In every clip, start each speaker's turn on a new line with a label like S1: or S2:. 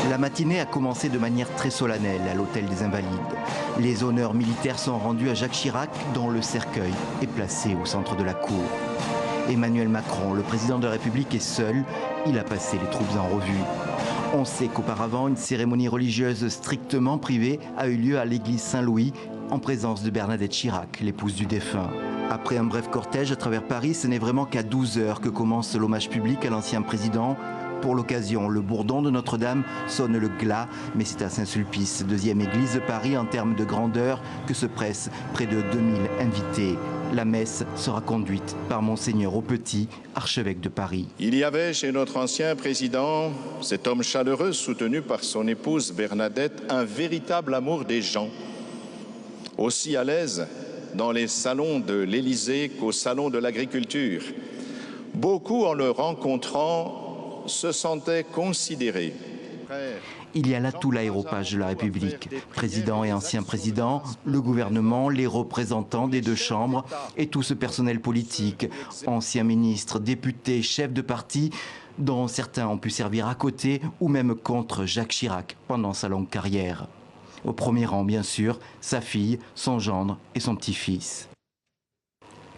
S1: La matinée a commencé de manière très solennelle à l'Hôtel des Invalides. Les honneurs militaires sont rendus à Jacques Chirac, dont le cercueil est placé au centre de la cour. Emmanuel Macron, le président de la République, est seul. Il a passé les troupes en revue. On sait qu'auparavant, une cérémonie religieuse strictement privée a eu lieu à l'église Saint-Louis, en présence de Bernadette Chirac, l'épouse du défunt. Après un bref cortège à travers Paris, ce n'est vraiment qu'à 12 h que commence l'hommage public à l'ancien président. Pour l'occasion, le bourdon de Notre-Dame sonne le glas, mais c'est à Saint-Sulpice, deuxième église de Paris en termes de grandeur, que se pressent près de 2000 invités. La messe sera conduite par Monseigneur Aupetit, archevêque de Paris.
S2: Il y avait chez notre ancien président, cet homme chaleureux soutenu par son épouse Bernadette, un véritable amour des gens. Aussi à l'aise dans les salons de l'Élysée qu'au salon de l'agriculture. Beaucoup, en le rencontrant, se sentaient considérés.
S1: Il y a là tout l'aéropage de la République. Président et ancien président, le gouvernement, les représentants des deux chambres et tout ce personnel politique, anciens ministres, députés, chefs de parti, dont certains ont pu servir à côté ou même contre Jacques Chirac pendant sa longue carrière. Au premier rang, bien sûr, sa fille, son gendre et son petit-fils.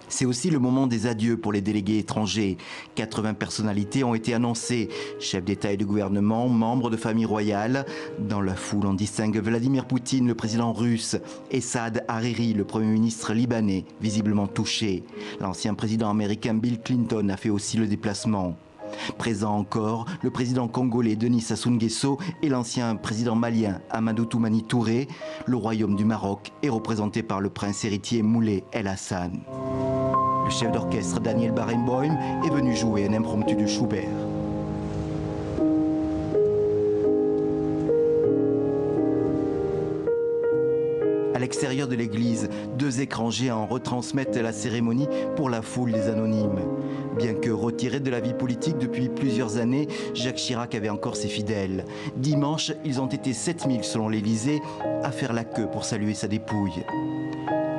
S1: C'est aussi le moment des adieux pour les délégués étrangers. 80 personnalités ont été annoncées. Chefs d'État et de gouvernement, membres de famille royale. Dans la foule, on distingue Vladimir Poutine, le président russe, et Saad Hariri, le premier ministre libanais, visiblement touché. L'ancien président américain Bill Clinton a fait aussi le déplacement. Présent encore, le président congolais Denis Sassou Nguesso et l'ancien président malien Amadou Toumani Touré. Le royaume du Maroc est représenté par le prince héritier Moulay El Hassan. Le chef d'orchestre Daniel Barenboim est venu jouer un impromptu de Schubert. À l'extérieur de l'église, 2 écrans géants retransmettent la cérémonie pour la foule des anonymes. Bien que retiré de la vie politique depuis plusieurs années, Jacques Chirac avait encore ses fidèles. Dimanche, ils ont été 7000 selon l'Élysée à faire la queue pour saluer sa dépouille.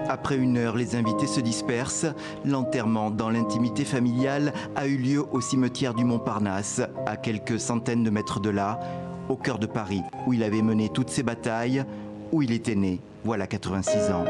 S1: Après 1 heure, les invités se dispersent. L'enterrement dans l'intimité familiale a eu lieu au cimetière du Montparnasse, à quelques centaines de mètres de là, au cœur de Paris, où il avait mené toutes ses batailles, où il était né, voilà 86 ans.